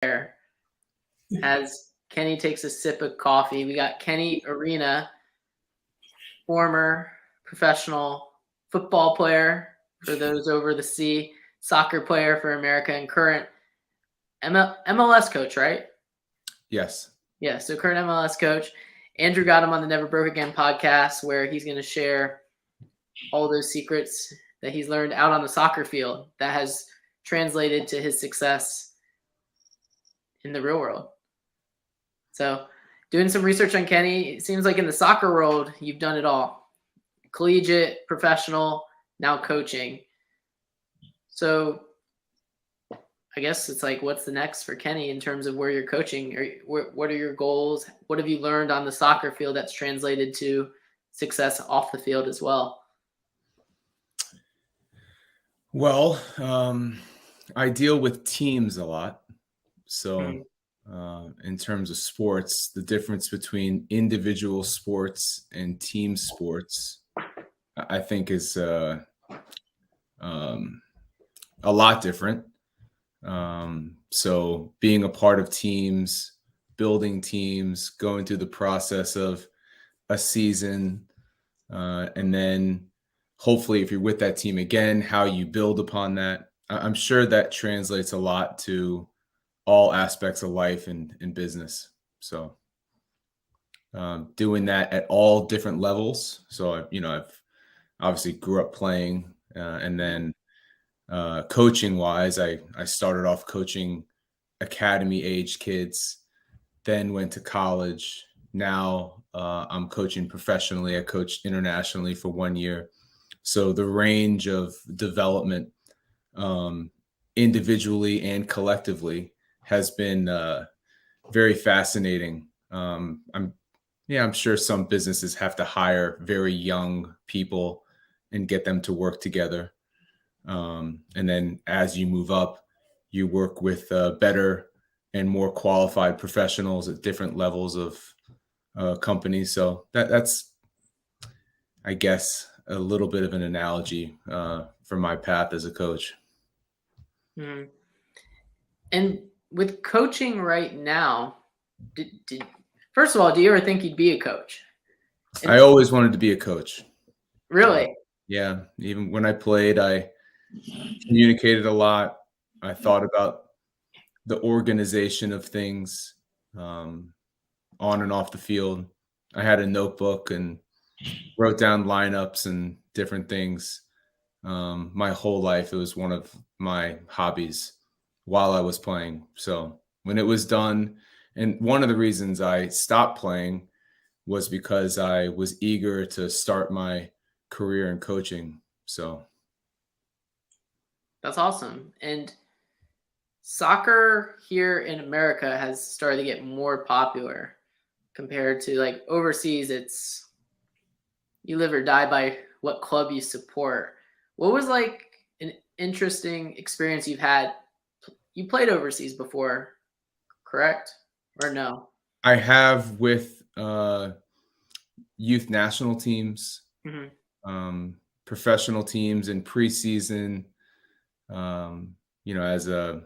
there. As Kenny takes a sip of coffee, we got Kenny Arena, former professional football player for those over the sea, soccer player for America, and current MLS coach, right? Yes. Yeah, so current MLS coach. Andrew got him on the Never Broke Again podcast, where he's going to share all those secrets that he's learned out on the soccer field that has translated to his success in the real world. So doing some research on Kenny, it seems like in the soccer world, you've done it all. Collegiate, professional, now coaching. So I guess it's like, what's the next for Kenny in terms of where you're coaching? What are your goals? What have you learned on the soccer field that's translated to success off the field as well? Well, I deal with teams a lot. So in terms of sports, the difference between individual sports and team sports, I think is a lot different. So being a part of teams, building teams, going through the process of a season, and then hopefully if you're with that team again, how you build upon that. I'm sure that translates a lot to all aspects of life and business. So doing that at all different levels. So, I've obviously grew up playing, and then coaching wise, I started off coaching academy age kids, then went to college. Now I'm coaching professionally. I coached internationally for 1 year. So the range of development, individually and collectively, has been very fascinating. I'm sure some businesses have to hire very young people and get them to work together. And then as you move up, you work with better and more qualified professionals at different levels of companies. So that's, I guess, a little bit of an analogy for my path as a coach. Mm-hmm. And with coaching right now, first of all, do you ever think you'd be a coach? I always wanted to be a coach. Really? Yeah. Even when I played, I communicated a lot. I thought about the organization of things on and off the field. I had a notebook and wrote down lineups and different things. My whole life, it was one of my hobbies while I was playing. So when it was done, and one of the reasons I stopped playing was because I was eager to start my career in coaching. So that's awesome. And soccer here in America has started to get more popular compared to like overseas. It's you live or die by what club you support. What was like an interesting experience you've had? You played overseas before, correct? Or no? I have with youth national teams, professional teams in preseason. As a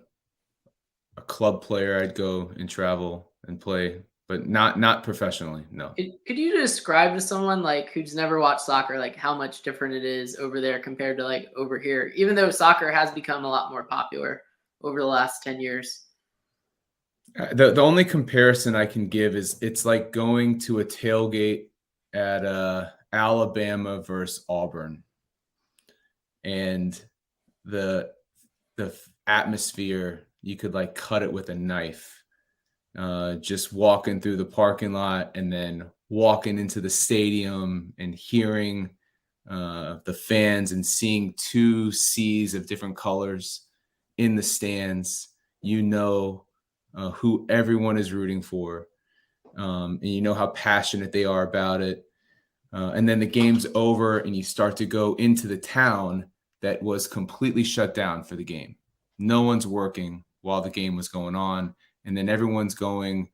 club player, I'd go and travel and play, but not professionally. No. Could you describe to someone like who's never watched soccer, like how much different it is over there compared to like over here, even though soccer has become a lot more popular over the last 10 years? The only comparison I can give is it's like going to a tailgate at Alabama versus Auburn, and the atmosphere, you could like cut it with a knife. Just walking through the parking lot and then walking into the stadium and hearing the fans and seeing two seas of different colors in the stands, who everyone is rooting for, and you know how passionate they are about it. And then the game's over and you start to go into the town that was completely shut down for the game. No one's working while the game was going on. And then everyone's going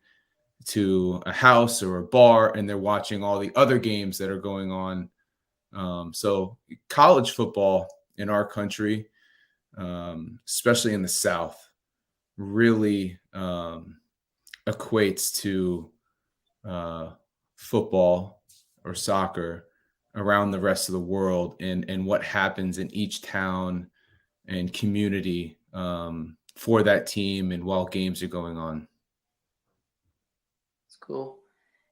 to a house or a bar and they're watching all the other games that are going on. So college football in our country, especially in the South, really equates to football or soccer around the rest of the world, and what happens in each town and community for that team and while games are going on. It's cool.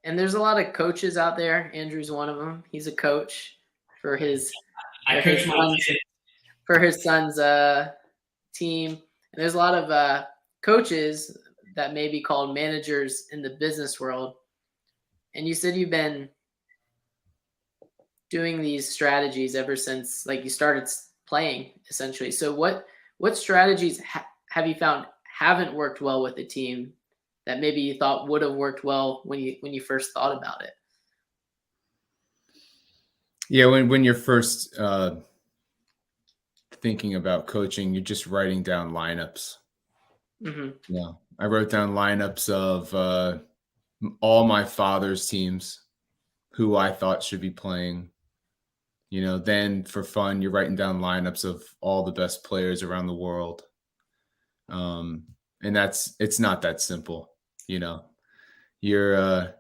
And there's a lot of coaches out there. Andrew's one of them. He's a coach for his I coach my kid. for his son's team. And there's a lot of coaches that may be called managers in the business world. And you said you've been doing these strategies ever since like you started playing, essentially. So what strategies have you found haven't worked well with the team that maybe you thought would have worked well when you first thought about it? Yeah, when you're first thinking about coaching, you're just writing down lineups. Mm-hmm. Yeah, I wrote down lineups of all my father's teams, who I thought should be playing. Then for fun, you're writing down lineups of all the best players around the world. And it's not that simple. You're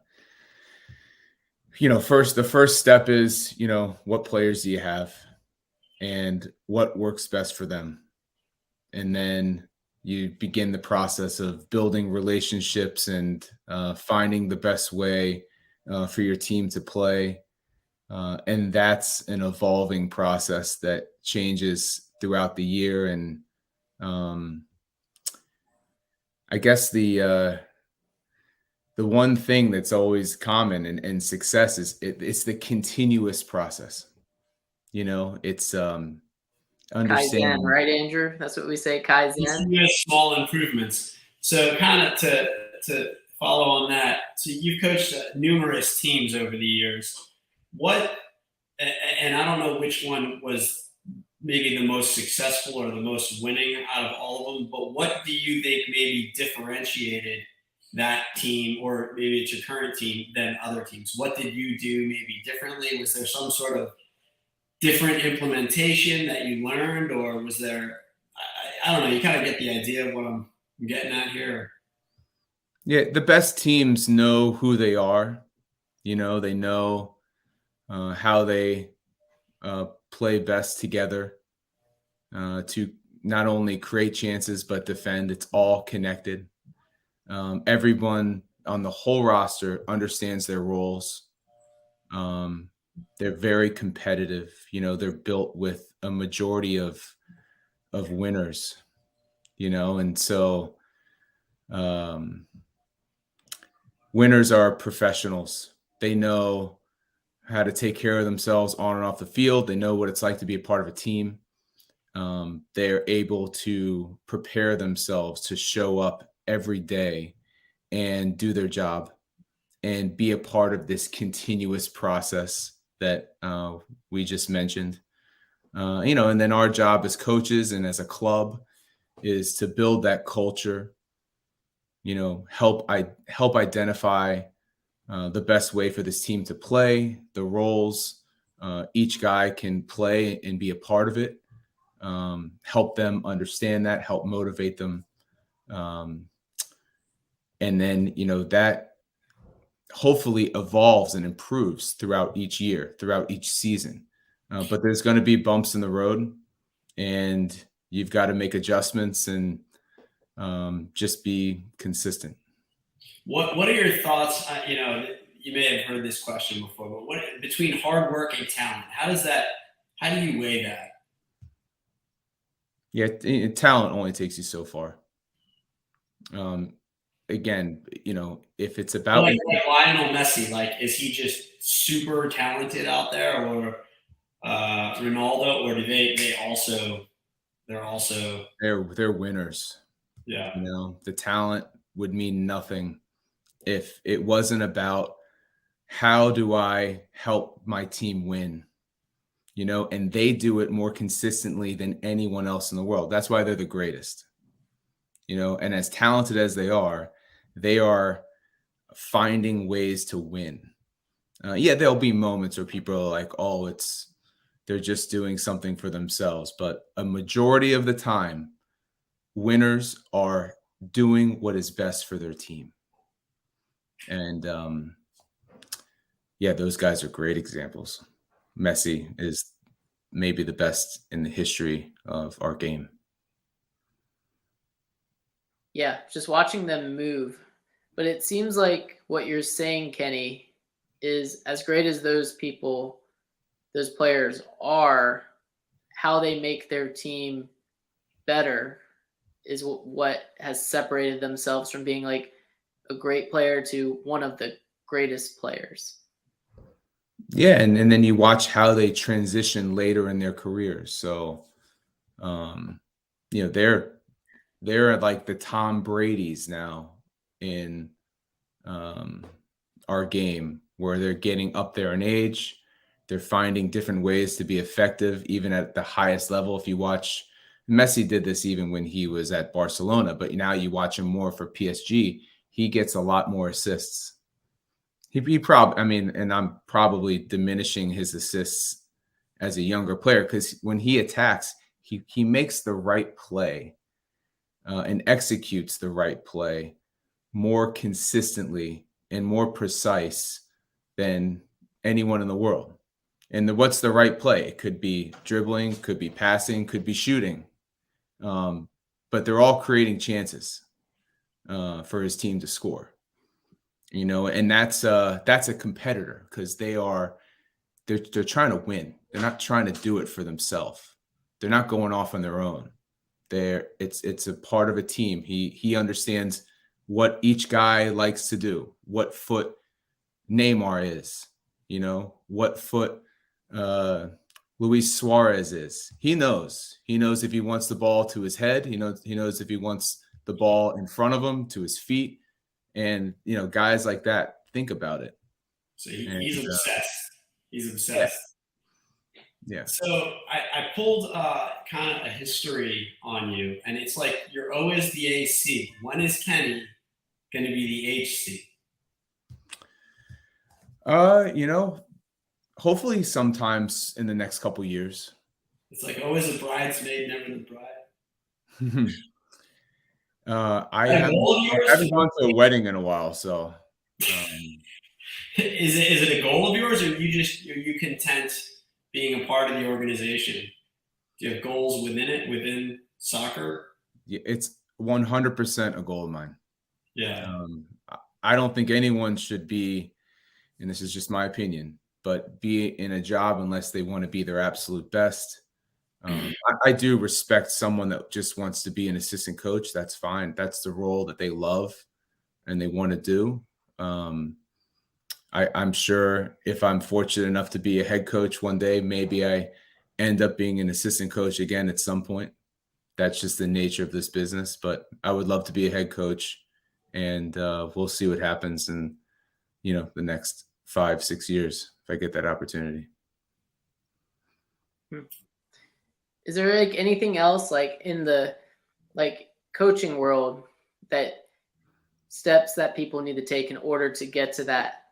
the first step is, what players do you have and what works best for them? And then you begin the process of building relationships and finding the best way for your team to play. And that's an evolving process that changes throughout the year. And I guess the one thing that's always common in success is it's the continuous process. It's understanding. Kaizen, right, Andrew? That's what we say, Kaizen. Continuous small improvements. So kind of to follow on that, so you've coached numerous teams over the years. And I don't know which one was maybe the most successful or the most winning out of all of them, but what do you think maybe differentiated that team, or maybe it's your current team, than other teams? What did you do maybe differently? Was there some sort of different implementation that you learned, or was there, I don't know, you kind of get the idea of what I'm getting at here? Yeah, the best teams know who they are. They know how they play best together to not only create chances but defend. It's all connected. Everyone on the whole roster understands their roles. They're very competitive. They're built with a majority of winners. And so winners are professionals. They know how to take care of themselves on and off the field. They know what it's like to be a part of a team. They're able to prepare themselves to show up every day and do their job and be a part of this continuous process that we just mentioned. And then our job as coaches and as a club is to build that culture, help identify the best way for this team to play, the roles each guy can play and be a part of it, help them understand that, help motivate them. And then, that hopefully evolves and improves throughout each year, throughout each season. But there's going to be bumps in the road, and you've got to make adjustments and just be consistent. What are your thoughts? You may have heard this question before, but what between hard work and talent? How do you weigh that? Yeah, talent only takes you so far. Again, if it's about like Lionel Messi, is he just super talented out there, or Ronaldo, or do they're winners? Yeah. The talent would mean nothing if it wasn't about how do I help my team win, and they do it more consistently than anyone else in the world. That's why they're the greatest, and as talented as they are finding ways to win. Yeah, there'll be moments where people are like, oh, they're just doing something for themselves. But a majority of the time, winners are doing what is best for their team. And yeah, those guys are great examples. Messi is maybe the best in the history of our game. Yeah, just watching them move. But it seems like what you're saying, Kenny, is as great as those people, those players are, how they make their team better is what has separated themselves from being like a great player to one of the greatest players. Yeah, and then you watch how they transition later in their careers. So, they're like the Tom Brady's now in our game, where they're getting up there in age. They're finding different ways to be effective, even at the highest level. If you watch, Messi did this even when he was at Barcelona, but now you watch him more for PSG. He gets a lot more assists. He probably, I mean, and I'm probably diminishing his assists as a younger player, because when he attacks, he makes the right play and executes the right play more consistently and more precise than anyone in the world. And what's the right play? It could be dribbling, could be passing, could be shooting. But they're all creating chances for his team to score. And that's a competitor, because they're trying to win. They're not trying to do it for themselves. They're not going off on their own. It's a part of a team. He understands what each guy likes to do, what foot Neymar is, what foot Luis Suarez is. He knows if he wants the ball to his head. He knows if he wants the ball in front of him to his feet. And guys like that think about it. So he's obsessed. He's obsessed. Yeah. So I pulled kind of a history on you, and it's like you're always the AC. When is Kenny going to be the HC? Hopefully sometimes in the next couple years. It's like always a bridesmaid, never the bride. I haven't gone to a wedding in a while, so. Is it a goal of yours, or are you content being a part of the organization? Do you have goals within soccer? Yeah, it's 100% a goal of mine. Yeah. I don't think anyone should be, and this is just my opinion, but be in a job unless they want to be their absolute best. I do respect someone that just wants to be an assistant coach. That's fine. That's the role that they love and they want to do. I'm sure if I'm fortunate enough to be a head coach one day, maybe I end up being an assistant coach again at some point. That's just the nature of this business. But I would love to be a head coach, and we'll see what happens in the next 5-6 years if I get that opportunity. Is there like anything else like in the coaching world that steps that people need to take in order to get to that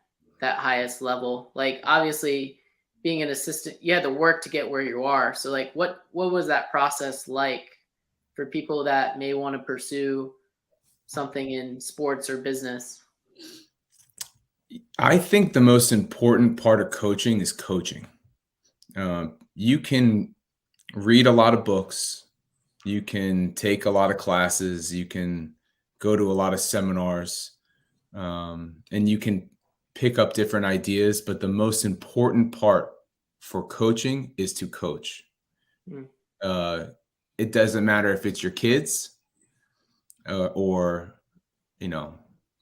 highest level? Like obviously being an assistant, you had to work to get where you are. So like what was that process like for people that may want to pursue something in sports or business? I think the most important part of coaching is coaching. You can read a lot of books. You can take a lot of classes. You can go to a lot of seminars, and you can pick up different ideas. But the most important part for coaching is to coach. It doesn't matter if it's your kids or,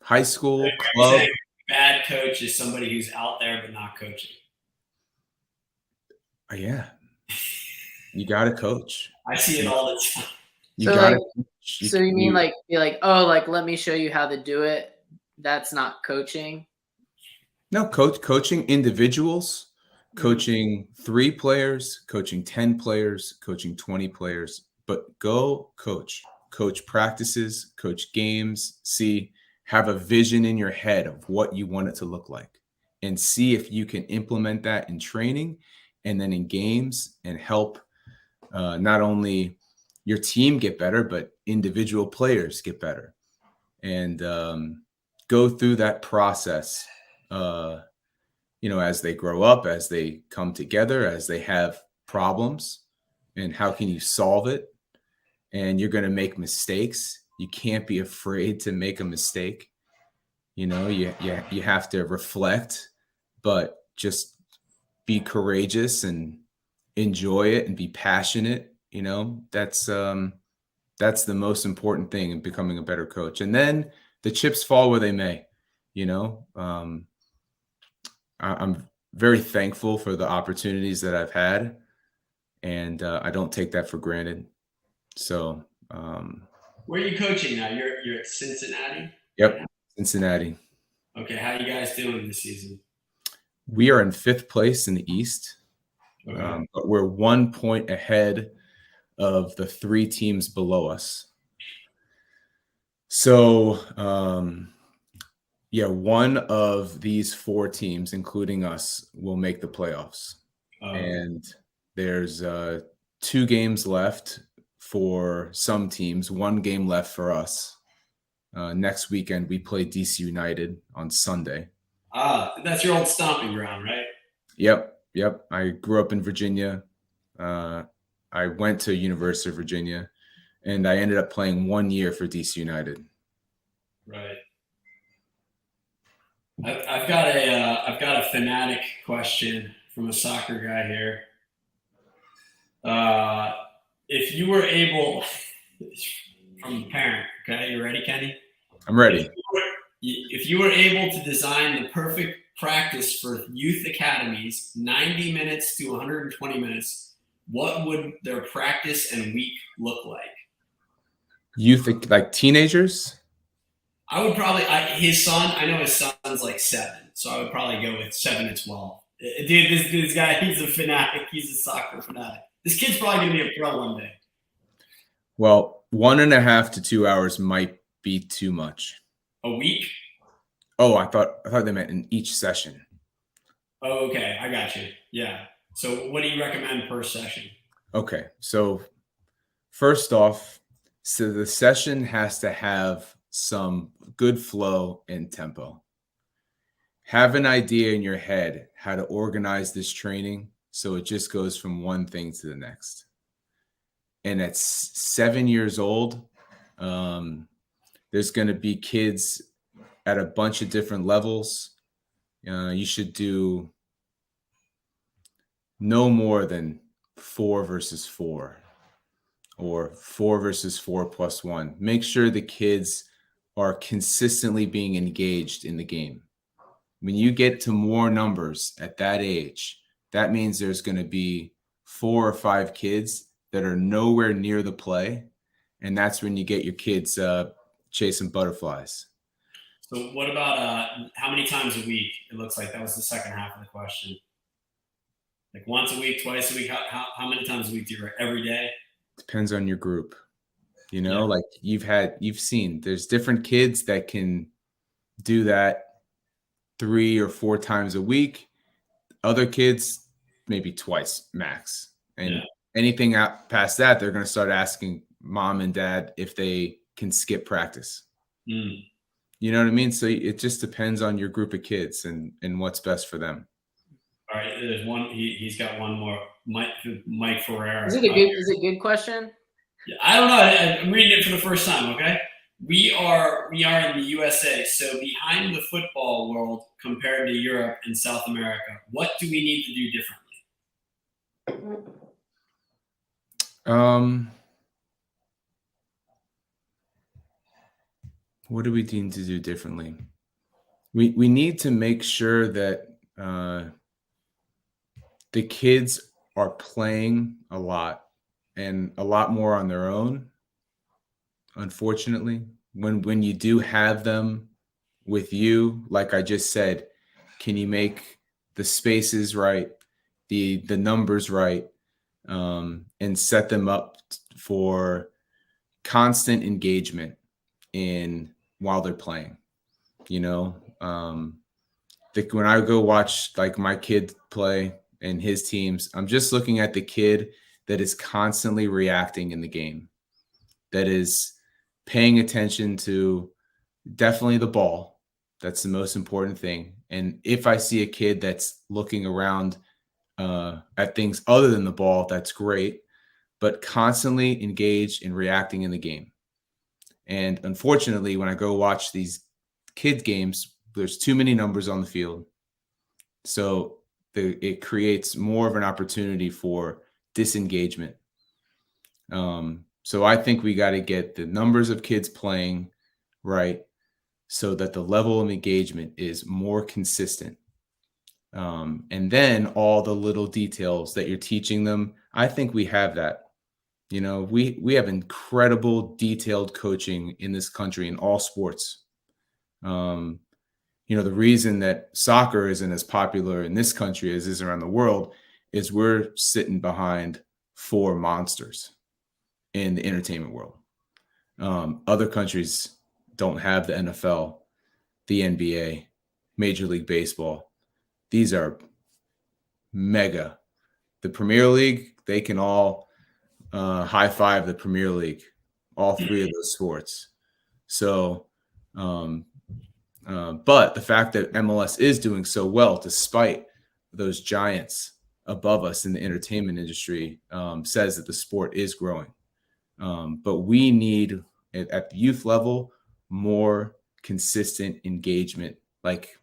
high school, club. Bad coach is somebody who's out there but not coaching. Yeah. You got to coach. I see it all the time. You mean like be like, oh, like let me show you how to do it? That's not coaching? No, coaching individuals, coaching 3 players, coaching 10 players, coaching 20 players. But go coach practices, coach games, have a vision in your head of what you want it to look like, and see if you can implement that in training and then in games and help not only your team get better, but individual players get better. and go through that process, as they grow up, as they come together, as they have problems, and how can you solve it? And you're going to make mistakes. You can't be afraid to make a mistake. You have to reflect, but just be courageous and enjoy it and be passionate. That's the most important thing in becoming a better coach. And then the chips fall where they may. I'm very thankful for the opportunities that I've had, and I don't take that for granted. So, where are you coaching now? You're at Cincinnati? Yep, Cincinnati. Okay, how are you guys doing this season? We are in 5th place in the East, Okay. but we're 1 point ahead of the 3 teams below us. So, one of these 4 teams, including us, will make the playoffs. And there's 2 games left for some teams, 1 game left for us. Next weekend, we play DC United on Sunday. That's your old stomping ground, right? Yep. I grew up in Virginia. I went to University of Virginia, and I ended up playing 1 year for DC United. Right. I've got a fanatic question from a soccer guy here. If you were able, from the parent, okay, you ready, Kenny? I'm ready. If you were able to design the perfect practice for youth academies, 90 minutes to 120 minutes, what would their practice and week look like? Youth, like teenagers? I would probably, his son's like 7, so I would probably go with 7 to 12. Dude, this guy, he's a fanatic. He's a soccer fanatic. This kid's probably going to be a pro one day. Well, 1.5 to 2 hours might be too much. A week? Oh, I thought they meant in each session. Oh, okay. I got you. Yeah. So what do you recommend per session? Okay. So first off, so the session has to have some good flow and tempo. Have an idea in your head how to organize this training so it just goes from one thing to the next. And at 7 years old, there's going to be kids at a bunch of different levels. You should do no more than 4 versus 4 or 4 versus 4 plus 1. Make sure the kids are consistently being engaged in the game. When you get to more numbers at that age, that means there's going to be 4 or 5 kids that are nowhere near the play. And that's when you get your kids chasing butterflies. So what about how many times a week? It looks like that was the second half of the question. Like once a week, twice a week? How many times a week do you write? Every day? Depends on your group. Like you've seen, there's different kids that can do that 3 or 4 times a week. Other kids, maybe twice max. And anything out past that, they're going to start asking mom and dad if they can skip practice. You know what I mean? So it just depends on your group of kids and what's best for them. All right. There's one. He's got one more. Mike Ferreira. Is it a good question? Yeah, I don't know. I'm reading it for the first time. Okay. We are in the USA. So behind the football world compared to Europe and South America, what do we need to do differently? What do we need to do differently? We need to make sure that the kids are playing a lot and a lot more on their own. Unfortunately, when you do have them with you, like I just said, can you make the spaces right, the numbers right, and set them up for constant engagement while they're playing? When I go watch like my kid play and his teams, I'm just looking at the kid that is constantly reacting in the game, that is paying attention to definitely the ball. That's the most important thing. And if I see a kid that's looking around at things other than the ball, that's great, but constantly engaged in reacting in the game. And unfortunately, when I go watch these kid games, there's too many numbers on the field. So it creates more of an opportunity for disengagement. So I think we got to get the numbers of kids playing right so that the level of engagement is more consistent. And then all the little details that you're teaching them, I think we have that. You know, we have incredible detailed coaching in this country in all sports. You know, the reason that soccer isn't as popular in this country as is around the world is we're sitting behind 4 monsters in the entertainment world. Other countries don't have the NFL, the NBA, Major League Baseball. These are mega. The Premier League, they can all high five the Premier League, all 3 of those sports. So, but the fact that MLS is doing so well, despite those giants above us in the entertainment industry, says that the sport is growing. But we need, at the youth level, more consistent engagement. Like,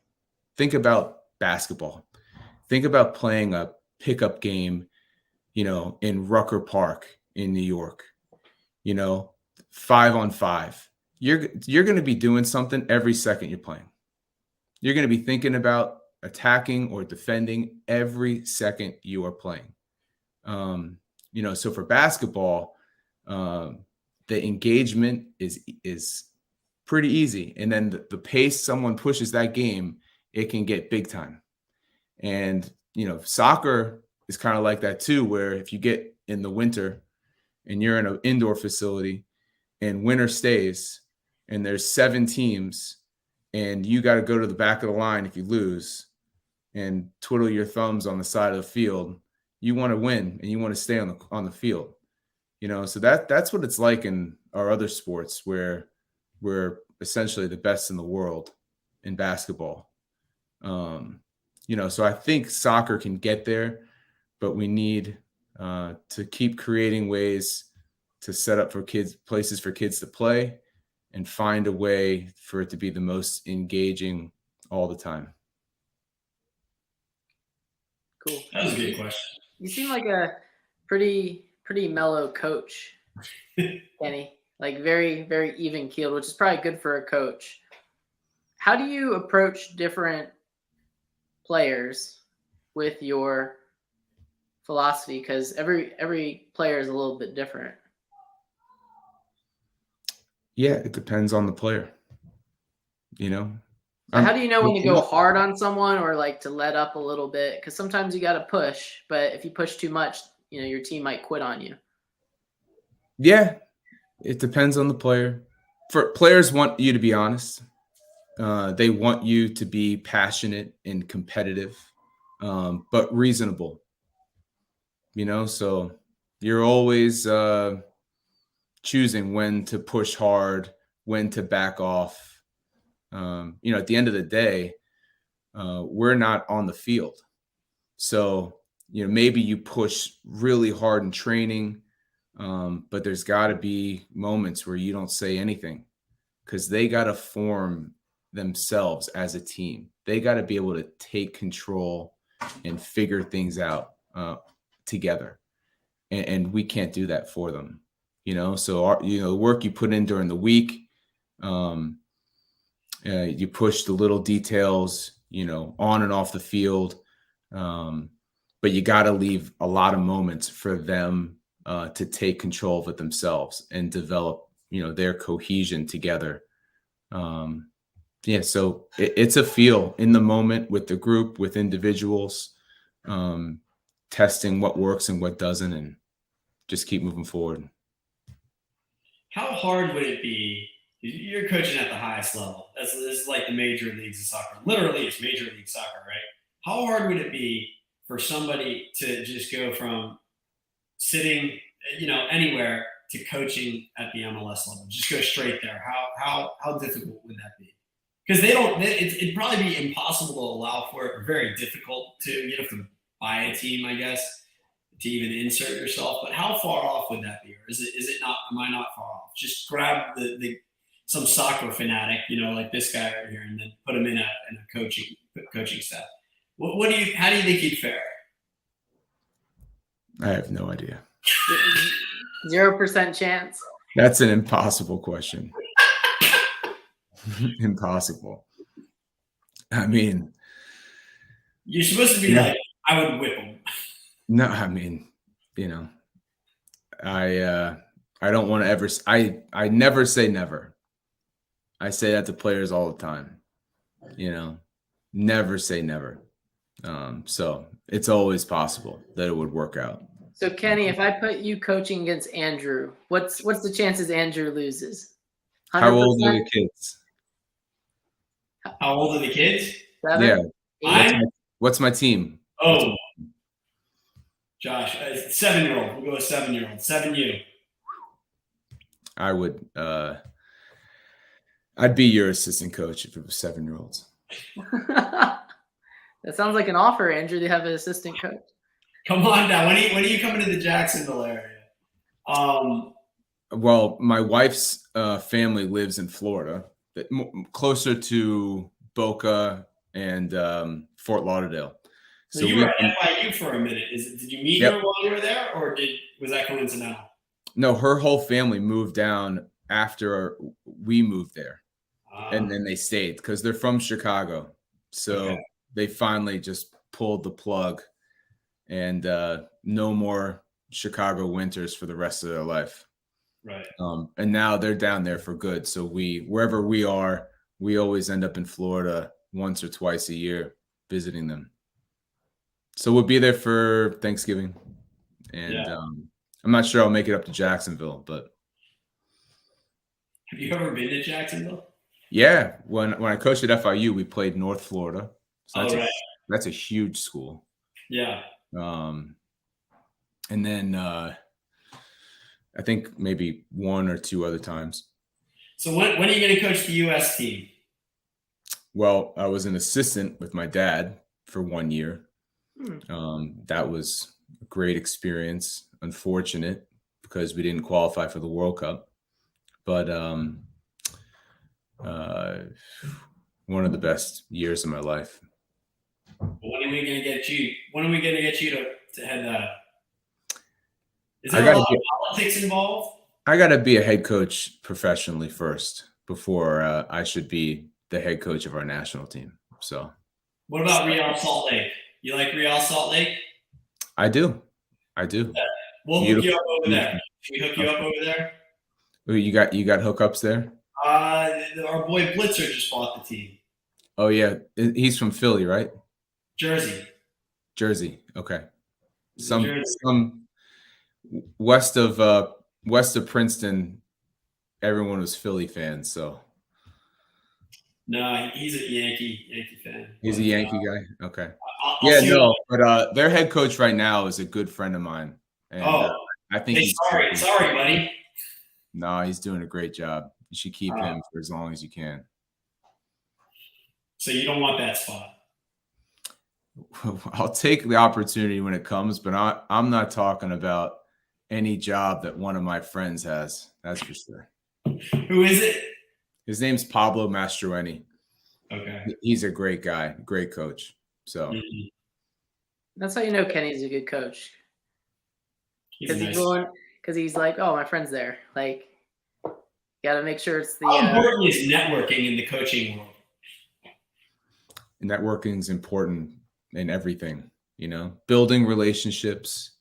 think about basketball. Think about playing a pickup game, you know, in Rucker Park in New York, you know, 5-on-5. You're going to be doing something every second you're playing. You're going to be thinking about attacking or defending every second you are playing. You know, so for basketball, the engagement is pretty easy. And then the pace someone pushes that game, it can get big time. And, you know, soccer is kind of like that too, where if you get in the winter and you're in an indoor facility and winter stays and there's 7 teams and you got to go to the back of the line if you lose and twiddle your thumbs on the side of the field, you want to win and you want to stay on the field. You know, so that's what it's like in our other sports where we're essentially the best in the world in basketball. You know, so I think soccer can get there, but we need to keep creating ways to set up for kids, places for kids to play, and find a way for it to be the most engaging all the time. Cool. That was a good question. You seem like a pretty mellow coach, Kenny. Like very, very even keeled, which is probably good for a coach. How do you approach different players with your philosophy? Because every player is a little bit different. Yeah, it depends on the player. You know, So how do you know when to go hard on someone or like to let up a little bit? Because sometimes you got to push, but if you push too much, you know, your team might quit on you. Yeah, it depends on the player. For players want you to be honest. They want you to be passionate and competitive, but reasonable. You know, so you're always choosing when to push hard, when to back off. You know, at the end of the day, we're not on the field. So, you know, maybe you push really hard in training, but there's got to be moments where you don't say anything because they got to form themselves as a team. They got to be able to take control and figure things out together. And we can't do that for them, you know? So, the work you put in during the week, you push the little details, you know, on and off the field. But you got to leave a lot of moments for them to take control of it themselves and develop, you know, their cohesion together. So it's a feel in the moment with the group, with individuals, testing what works and what doesn't, and just keep moving forward. How hard would it be? You're coaching at the highest level. This is like the major leagues of soccer. Literally, it's major league soccer, right? How hard would it be for somebody to just go from sitting, you know, anywhere to coaching at the MLS level? Just go straight there. How difficult would that be? Because they don't. It'd probably be impossible to allow for it, or very difficult to. You have to buy a team, I guess, to even insert yourself. But how far off would that be, or is it not? Am I not far off? Just grab some soccer fanatic, like this guy right here, and then put him in a coaching staff. How do you think he'd fare? I have no idea. 0% chance. That's an impossible question. Impossible. I mean, you're supposed to be like, I would whip him. No, I mean, I don't want to ever. I never say never. I say that to players all the time. Never say never. So it's always possible that it would work out. So Kenny, if I put you coaching against Andrew, what's the chances Andrew loses? 100%? How old are the kids? How old are the kids? 7? Yeah. What's my team? Oh, Josh, 7-year-old. We'll go with 7-year-old. 7U. I would. I'd be your assistant coach if it was 7-year-olds. That sounds like an offer, Andrew, to have an assistant coach. Come on now. When are you coming to the Jacksonville area? Well, my wife's family lives in Florida, closer to Boca and Fort Lauderdale. So you were at FIU for a minute. Did you meet her while you were there, or was that coincidental? No, her whole family moved down after we moved there, and then they stayed because they're from Chicago. So they finally just pulled the plug, and no more Chicago winters for the rest of their life. Right. And now they're down there for good. So wherever we are, we always end up in Florida once or twice a year visiting them. So we'll be there for Thanksgiving, and I'm not sure I'll make it up to Jacksonville, but. Have you ever been to Jacksonville? Yeah, when I coached at FIU, we played North Florida. So that's a huge school. Yeah. And then I think maybe 1 or 2 other times. So when are you going to coach the U.S. team? Well, I was an assistant with my dad for 1 year. That was a great experience. Unfortunate because we didn't qualify for the World Cup, but one of the best years of my life. When are we going to get you? When are we going to get you to head that up? Is there a lot of politics involved? I got to be a head coach professionally first before I should be the head coach of our national team. So, what about Real Salt Lake? You like Real Salt Lake? I do. We'll hook you up over there. Can we hook you up over there? You got hookups there? Our boy Blitzer just bought the team. Oh yeah, he's from Philly, right? Jersey. Okay. Some west of Princeton, everyone was Philly fans. So. No, he's a Yankee fan. He's a Yankee guy. Okay. But their head coach right now is a good friend of mine. And, I think. Sorry, buddy. No, he's doing a great job. You should keep him for as long as you can. So you don't want that spot? I'll take the opportunity when it comes, but I'm not talking about any job that one of my friends has. That's for sure. Who is it? His name's Pablo Mastroeni. Okay. He's a great guy, great coach. So that's how you know Kenny's a good coach. Because he's like, oh, my friend's there. Like, got to make sure it's the. How important is networking in the coaching world? Networking is important in everything, building relationships.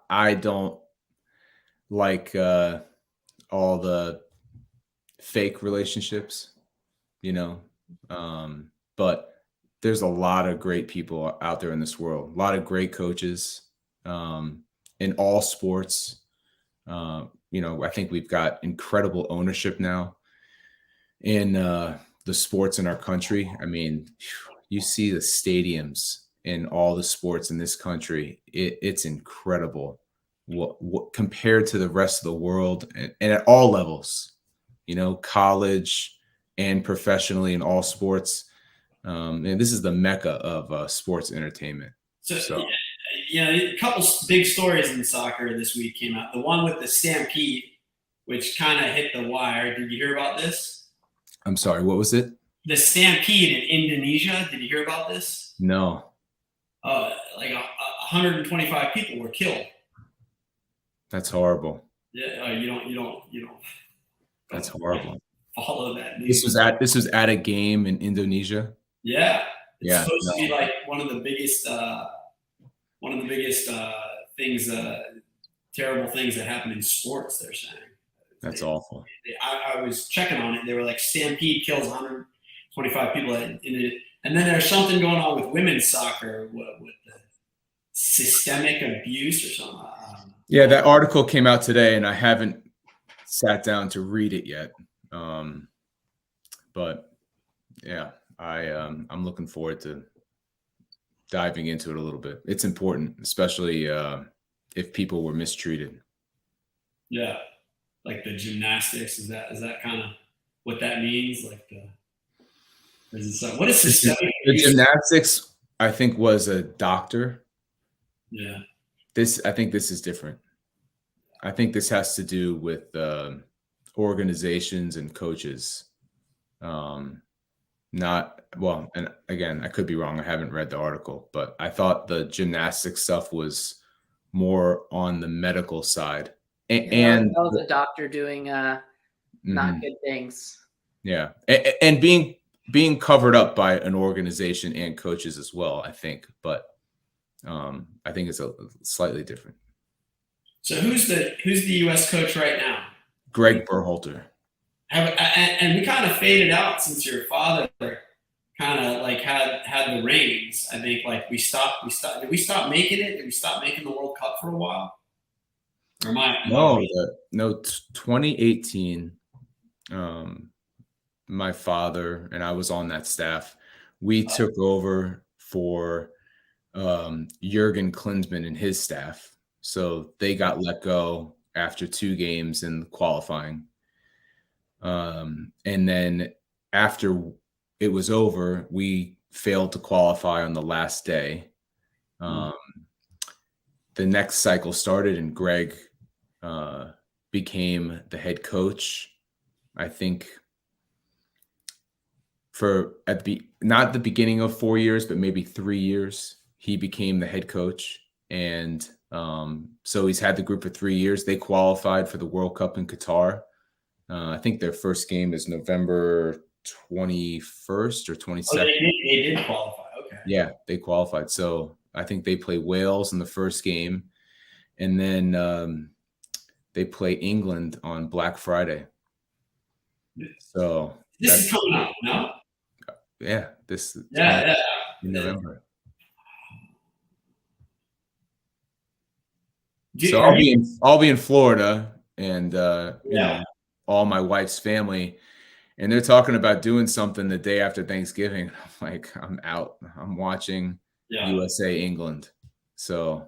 I don't like all the fake relationships, but there's a lot of great people out there in this world, a lot of great coaches in all sports. I think we've got incredible ownership now in the sports in our country. I mean, you see the stadiums in all the sports in this country. It's incredible what compared to the rest of the world, and at all levels, college and professionally in all sports. And this is the mecca of sports entertainment. So, a couple big stories in soccer this week came out. The one with the Stampede, which kind of hit the wire. Did you hear about this? I'm sorry, what was it? The Stampede in Indonesia. Did you hear about this? No. Like 125 people were killed. That's horrible. Yeah, you don't. That's horrible. Follow that. This was at a game in Indonesia. Yeah, it's supposed to be like one of the biggest things, terrible things that happen in sports. They're saying that's awful. I was checking on it. They were like, Stampede kills 125 people in it, and then there's something going on with women's soccer with the systemic abuse or something. Yeah, that article came out today, and I haven't sat down to read it yet. But yeah, I'm looking forward to diving into it a little bit. It's important, especially if people were mistreated. Yeah, like the gymnastics. Is that kind of what that means? Like what is systemic? The gymnastics, I think, was a doctor. Yeah. I think this is different. I think this has to do with organizations and coaches. And again, I could be wrong. I haven't read the article, but I thought the gymnastics stuff was more on the medical side. And that was a doctor doing not good things. Yeah, and being covered up by an organization and coaches as well, I think. But I think it's a slightly different. So who's the U.S. coach right now? Greg Berhalter. And we kind of faded out since your father kind of like had the reins. I think like we stopped. Did we stop making it? Did we stop making the World Cup for a while? Or No, 2018. My father and I was on that staff. We took over for Jurgen Klinsmann and his staff. So they got let go after 2 games in qualifying. And then after it was over, we failed to qualify on the last day. The next cycle started, and Greg became the head coach. I think not the beginning of 4 years, but maybe 3 years, he became the head coach. And so he's had the group for 3 years. They qualified for the World Cup in Qatar. I think their first game is November 21st or 22nd. Oh, they did qualify. Okay. Yeah, they qualified. So I think they play Wales in the first game. And then they play England on Black Friday. So this is coming up, no? Yeah, this in November. So I'll be in Florida, and all my wife's family, and they're talking about doing something the day after Thanksgiving. I'm like, I'm out. I'm watching USA England. So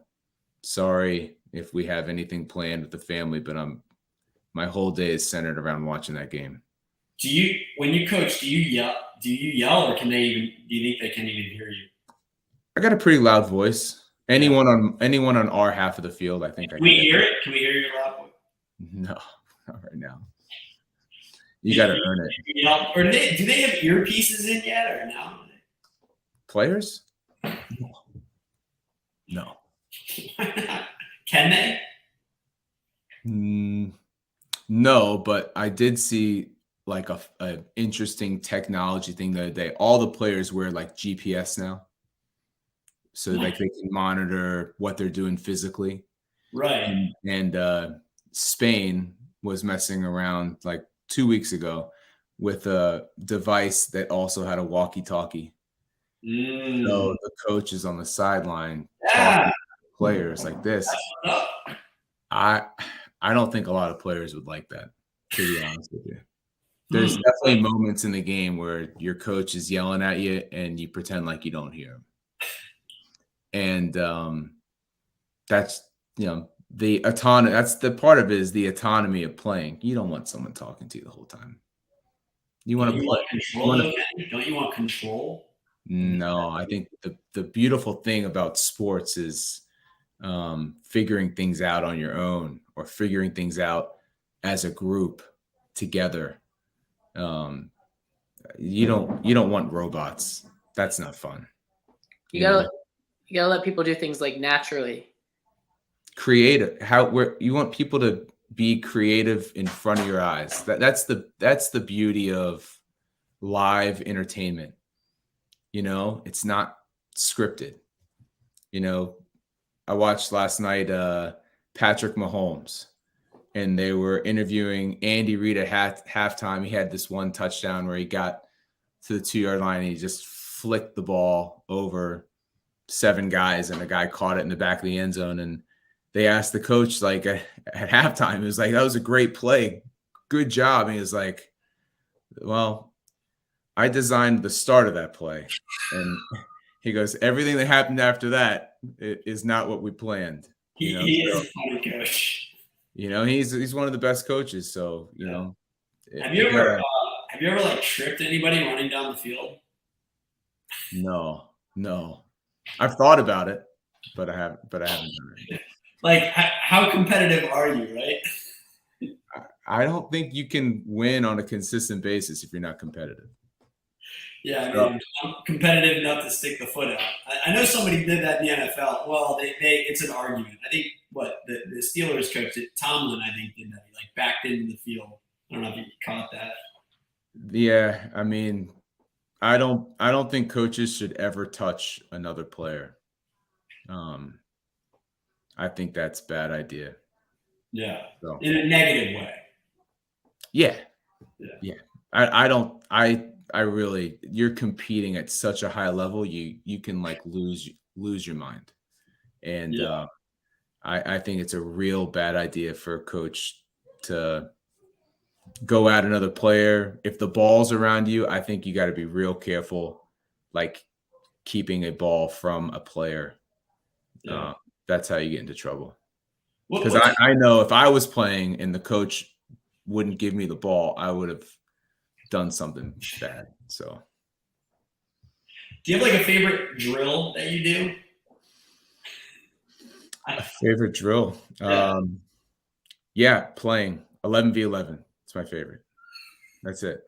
sorry if we have anything planned with the family, but my whole day is centered around watching that game. When you coach, do you yell, or do you think they can even hear you? I got a pretty loud voice. Anyone on our half of the field, I think. Can we hear it? Can we hear your loud voice? No, not right now. You got to earn it. Or do they have earpieces in yet, or no? Players? No. Can they? No, but I did see like a interesting technology thing the other day. All the players wear like GPS now. So like they can monitor what they're doing physically. Right. And Spain was messing around like 2 weeks ago with a device that also had a walkie-talkie. So the coach is on the sideline talking to players like this. I don't think a lot of players would like that, to be honest with you. There's definitely moments in the game where your coach is yelling at you and you pretend like you don't hear him. And that's, the autonomy. That's the part of it, is the autonomy of playing. You don't want someone talking to you the whole time. You want to play. Control, don't you want control? No, I think the beautiful thing about sports is figuring things out on your own, or figuring things out as a group together. You don't want robots. That's not fun. You gotta let people do things like naturally. Creative. Where you want people to be creative in front of your eyes. That's the beauty of live entertainment. It's not scripted. I watched last night Patrick Mahomes, and they were interviewing Andy Reid at halftime. He had this one touchdown where he got to the 2-yard line and he just flicked the ball over 7 guys, and a guy caught it in the back of the end zone. And they asked the coach, like, at halftime, he was like, "That was a great play. Good job." And he was like, "Well, I designed the start of that play." And he goes, "Everything that happened after that is not what we planned." He is a funny coach. He's one of the best coaches. So, Have you ever like tripped anybody running down the field? No. I've thought about it, but I haven't done it. Like, how competitive are you, right? I don't think you can win on a consistent basis if you're not competitive. Yeah, I'm competitive enough to stick the foot out. I know somebody did that in the NFL. Well, it's an argument. I think the Steelers coach, Tomlin, I think, did that. He like backed into the field. I don't know if you caught that. Yeah, I mean, I don't think coaches should ever touch another player. I think that's a bad idea. Yeah, so. In a negative way. Yeah. I really, you're competing at such a high level, you can like lose your mind. And I think it's a real bad idea for a coach to go at another player. If the ball's around you, I think you got to be real careful, like keeping a ball from a player. That's how you get into trouble. Because I know if I was playing and the coach wouldn't give me the ball, I would have done something bad. So, do you have like a favorite drill that you do? A favorite drill? Playing 11v11. It's my favorite. That's it.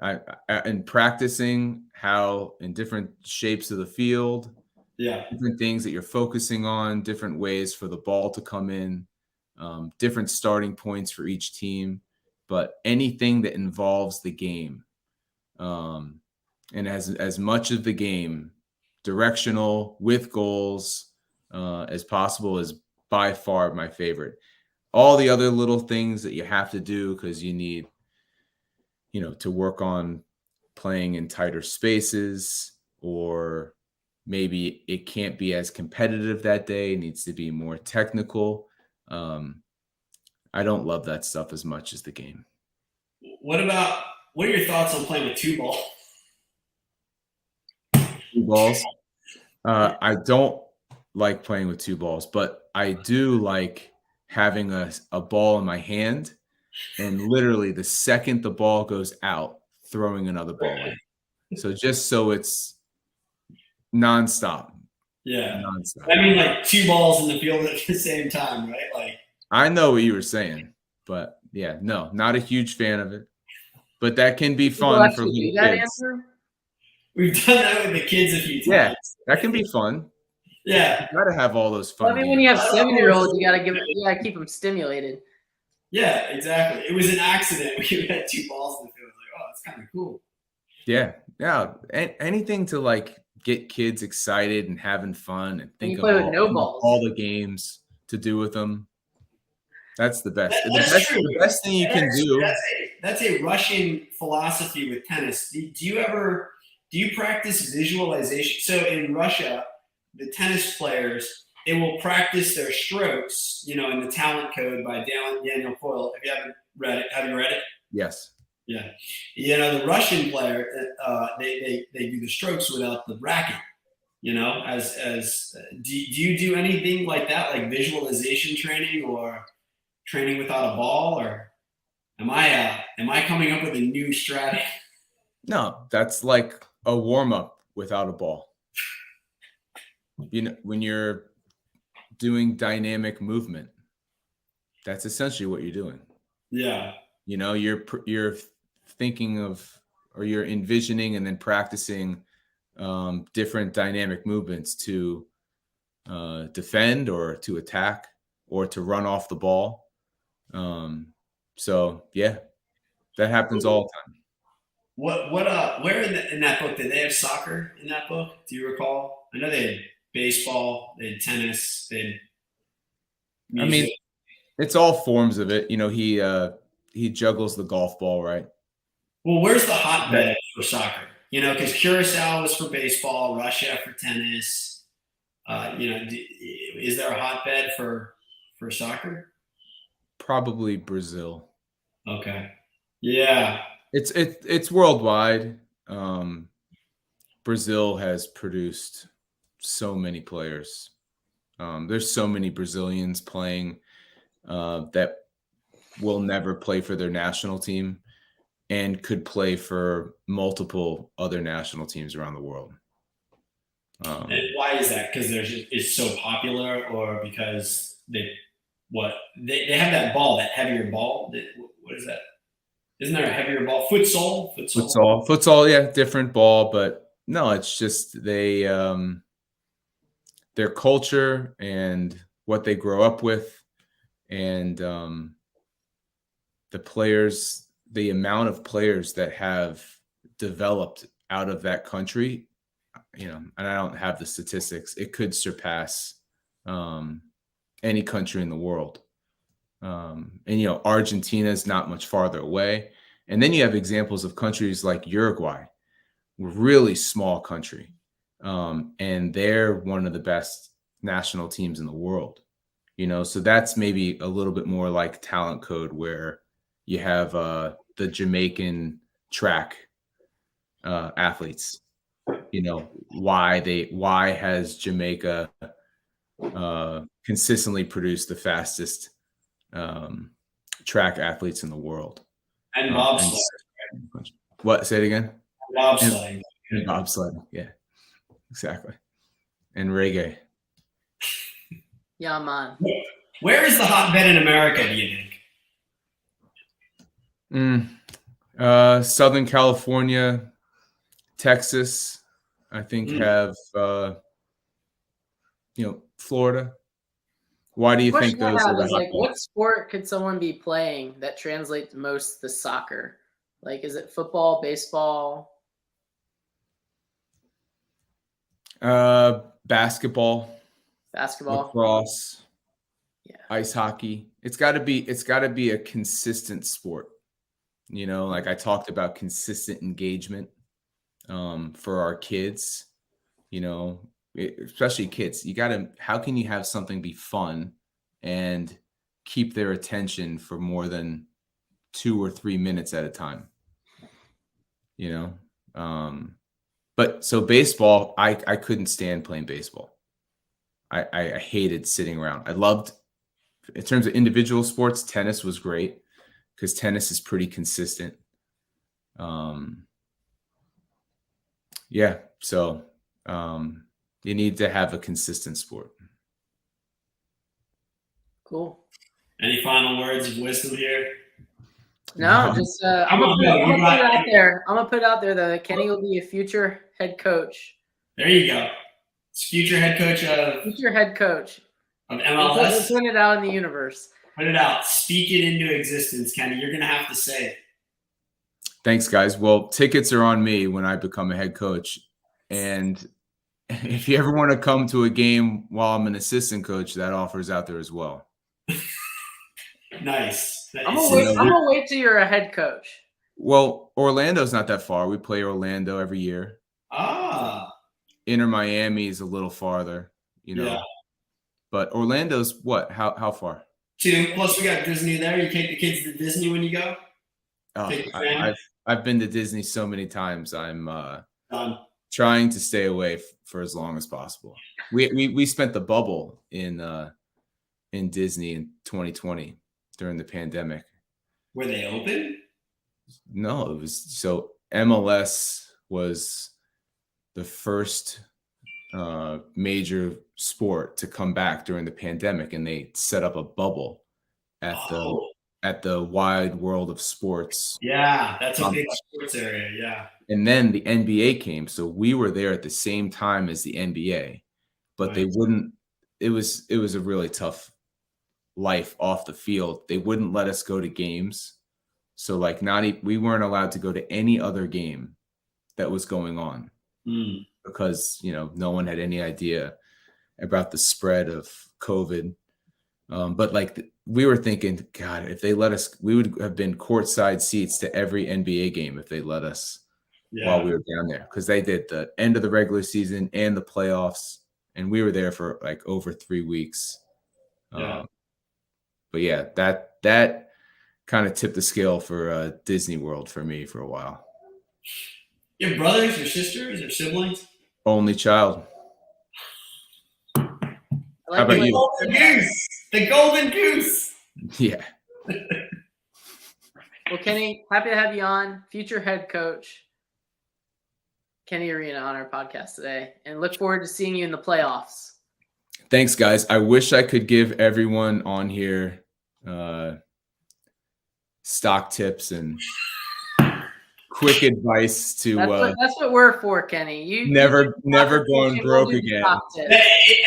And practicing how in different shapes of the field, different things that you're focusing on, different ways for the ball to come in, different starting points for each team, but anything that involves the game. And as much of the game directional with goals as possible is by far my favorite. All the other little things that you have to do because you need, to work on playing in tighter spaces, or maybe it can't be as competitive that day. It needs to be more technical. I don't love that stuff as much as the game. What are your thoughts on playing with 2 balls? 2 balls? I don't like playing with 2 balls, but I do like having a ball in my hand, and literally the second the ball goes out, throwing another ball in. So just so it's nonstop. Yeah. Nonstop. I mean, like 2 balls in the field at the same time, right? Like, I know what you were saying, but yeah, no, not a huge fan of it. But that can be fun for little kids. We've done that with the kids a few times. Yeah, that can be fun. Yeah. You got to have all those fun games. When you have 7-year-olds, you got to keep them stimulated. Yeah, exactly. It was an accident. We had 2 balls in the field. Like, oh, it's kind of cool. Yeah. Anything to like get kids excited and having fun and think of all the games to do with them. That's the best. The best thing you can do. That's a Russian philosophy with tennis. Do you practice visualization? So in Russia, the tennis players, they will practice their strokes, in the Talent Code by Daniel Coyle. If you haven't read it, have you read it? Yes. Yeah. The Russian player, they do the strokes without the racket. Do you do anything like that, like visualization training, or training without a ball, or am I coming up with a new strategy? No, that's like a warm-up without a ball. You know, when you're doing dynamic movement, that's essentially what you're doing. Yeah. You know, you're thinking of, or you're envisioning and then practicing different dynamic movements to defend or to attack or to run off the ball. So yeah, that happens all the time. Where in that book did they have soccer in that book? Do you recall? I know they had baseball, they had tennis, they had music. I mean, it's all forms of it. You know, he juggles the golf ball, right? Well, where's the hotbed for soccer? You know, because Curacao is for baseball, Russia for tennis. You know, is there a hotbed for soccer? Probably Brazil. Okay. Yeah. It's worldwide. Brazil has produced so many players. There's so many Brazilians playing that will never play for their national team and could play for multiple other national teams around the world. And why is that? Because it's so popular, or because they have that ball, that heavier ball? What is that? Isn't there a heavier ball? Futsal, yeah, different ball, but no, it's just their culture and what they grow up with, and the amount of players that have developed out of that country, you know, and I don't have the statistics, it could surpass any country in the world. And, you know, Argentina is not much farther away. And then you have examples of countries like Uruguay, really small country. And they're one of the best national teams in the world, you know, so that's maybe a little bit more like talent code, where you have the Jamaican track athletes. You know, why has Jamaica consistently produced the fastest track athletes in the world? And bobsledding. What? Say it again. Bobsledding. And bobsledding. Yeah, exactly. And reggae. Yeah, man. Where is the hotbed in America, do you think? Southern California, Texas, I think have you know, Florida. Why do you think those are the like, what sport could someone be playing that translates most to soccer? Like, is it football, baseball? Basketball, lacrosse, yeah, ice hockey. It's got to be a consistent sport. You know, like I talked about consistent engagement for our kids, you know, especially kids. How can you have something be fun and keep their attention for more than 2 or 3 minutes at a time? You know, but so baseball, I couldn't stand playing baseball. I hated sitting around. I loved, in terms of individual sports, tennis was great because tennis is pretty consistent. Yeah, so you need to have a consistent sport. Cool. Any final words of wisdom here? No, just I'm gonna put it out there. I'm gonna put it out there that Kenny will be a future head coach. There you go. It's future head coach of MLS. We'll put it out in the universe. Put it out. Speak it into existence, Kenny. You're gonna have to say it. Thanks, guys. Well, tickets are on me when I become a head coach. And if you ever want to come to a game while I'm an assistant coach, that offer is out there as well. Nice. I'm gonna wait till you're a head coach. Well, Orlando's not that far. We play Orlando every year. Inter Miami is a little farther, you know. Yeah. But Orlando's what? How far? 2. Plus, we got Disney there. You take the kids to Disney when you go. I've been to Disney so many times. I'm trying to stay away for as long as possible. We spent the bubble in Disney in 2020, during the pandemic. Were they open? No, it was so MLS was the first major sport to come back during the pandemic, and they set up a bubble at the Wide World of Sports. Yeah, that's a big sports area. Yeah. And then the NBA came, so we were there at the same time as the NBA, but they wouldn't. It was a really tough life off the field. They wouldn't let us go to games, so like we weren't allowed to go to any other game that was going on because no one had any idea about the spread of COVID. But like we were thinking, God, if they let us, we would have been courtside seats to every NBA game if they let us while we were down there, because they did the end of the regular season and the playoffs, and we were there for like over 3 weeks. But yeah, that kind of tipped the scale for Disney World for me for a while. You have brothers or sisters or siblings? Only child. Like How about you? The golden goose. Yeah. Well, Kenny, happy to have you on, future head coach Kenny Arena, on our podcast today, and look forward to seeing you in the playoffs. Thanks, guys. I wish I could give everyone on here stock tips and quick advice to that's what we're for, Kenny. You never going broke again. I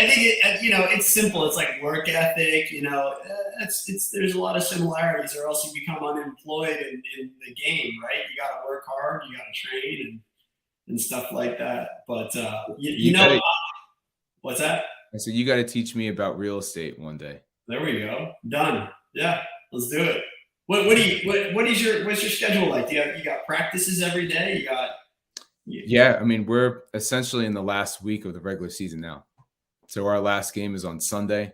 think it's simple. It's like work ethic. There's a lot of similarities, or else you become unemployed in the game, right? You got to work hard, you got to train and stuff like that. But what's that? I said you got to teach me about real estate one day. There we go. Done. Yeah, let's do it. What's your schedule like? You got practices every day? Yeah, I mean, we're essentially in the last week of the regular season now. So our last game is on Sunday.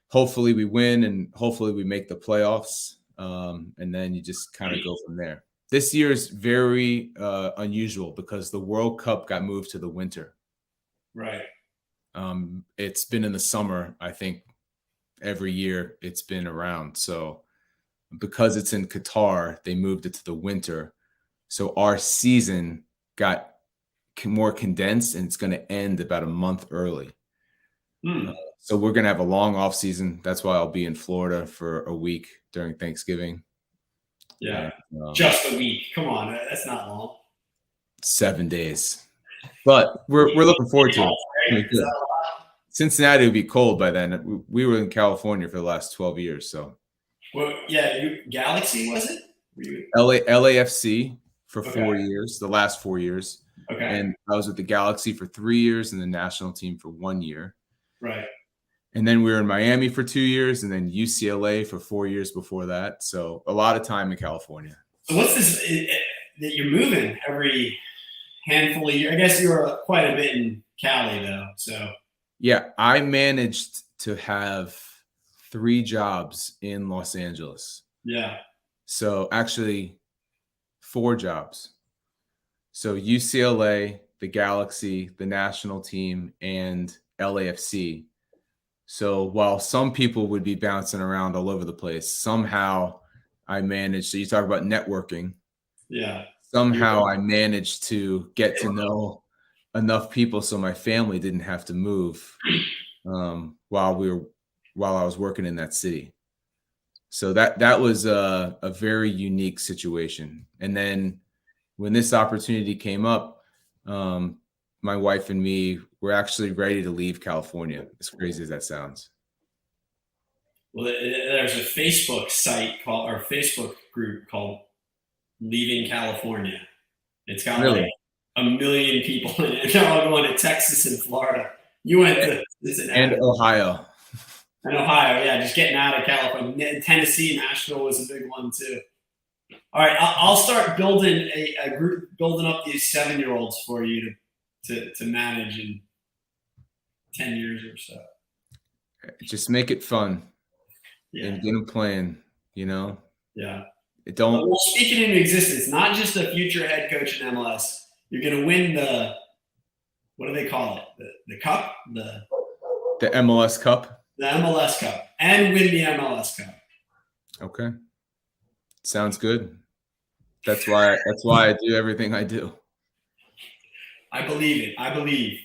Hopefully we win, and hopefully we make the playoffs. And then you just kind of go from there. This year is very unusual because the World Cup got moved to the winter. Right. It's been in the summer, I think, every year it's been around. So because it's in Qatar, they moved it to the winter. So our season got more condensed, and it's going to end about a month early. So we're going to have a long off season. That's why I'll be in Florida for a week during Thanksgiving. Yeah. Just a week. Come on. That's not long. 7 days. But we're looking forward to it. Cincinnati will be cold by then. We were in California for the last 12 years. So. Well, yeah, Galaxy, was it? LAFC for 4 years, the last 4 years. Okay. And I was with the Galaxy for 3 years and the national team for 1 year. Right. And then we were in Miami for 2 years, and then UCLA for 4 years before that. So a lot of time in California. So what's this that you're moving every handful of years? I guess you were quite a bit in Cali, though. So yeah, I managed to have 3 jobs in Los Angeles. Yeah. So actually 4 jobs. So UCLA, the Galaxy, the national team, and LAFC. So while some people would be bouncing around all over the place, somehow I managed. So you talk about networking. Yeah. Somehow I managed to get to know enough people so my family didn't have to move while I was working in that city. So that was a very unique situation. And then when this opportunity came up, my wife and me were actually ready to leave California, as crazy as that sounds. Well, there's a Facebook site or Facebook group called Leaving California. It's got like 1 million people in it. They're all going to Texas and Florida. You went to Cincinnati. And Ohio. And Ohio, yeah, just getting out of California. Tennessee, Nashville was a big one too. All right, I'll start building a group, building up these 7-year-olds for you to manage in 10 years or so. Just make it fun. Yeah. And get them playing, Yeah. It don't. Well, speaking into existence, not just the future head coach in MLS, you're going to win what do they call it? The cup? The MLS Cup? The MLS Cup. And win the MLS Cup. Okay. Sounds good. That's why I do everything I do. I believe it. I believe.